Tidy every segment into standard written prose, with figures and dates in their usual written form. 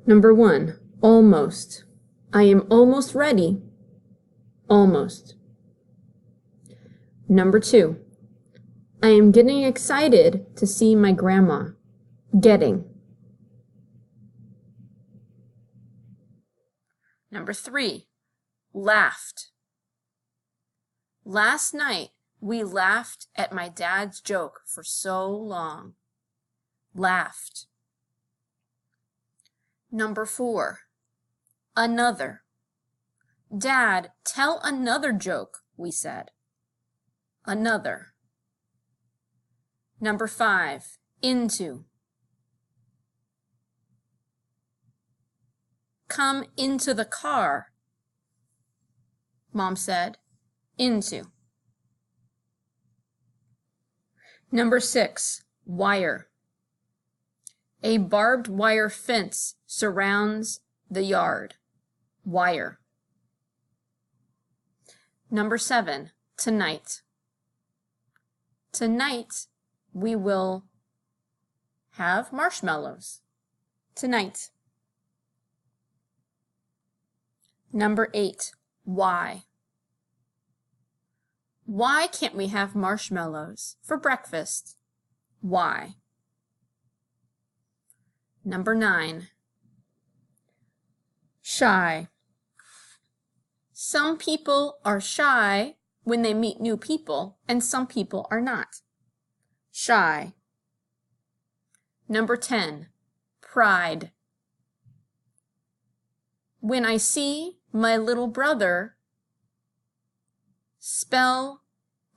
Number 1, almost. I am almost ready. Almost. Number 2, I am getting excited to see my grandma. Getting. Number 3, laughed. Last night, we laughed at my dad's joke for so long. Laughed. Number 4, another. Dad, tell another joke, we said. Another. Number 5, into. Come into the car. Mom said, into. Number 6, wire. A barbed wire fence surrounds the yard. Wire. Number 7, tonight. Tonight, we will have marshmallows. Tonight. Number 8, why? Why can't we have marshmallows for breakfast? Why? Number 9, shy. Some people are shy when they meet new people, and some people are not. Shy. Number 10, pride. When I see my little brother spell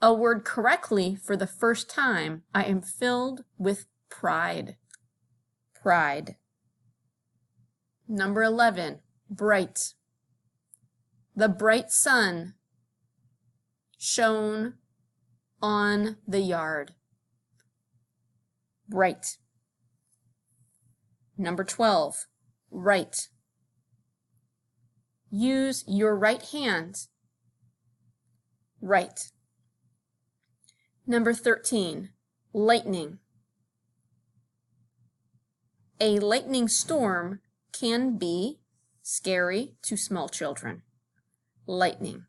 a word correctly for the first time, I am filled with pride. Pride. Number 11, bright. The bright sun shone on the yard. Bright. Number 12, right. Use your right hand. Right. Number 13, lightning. A lightning storm can be scary to small children. Lightning.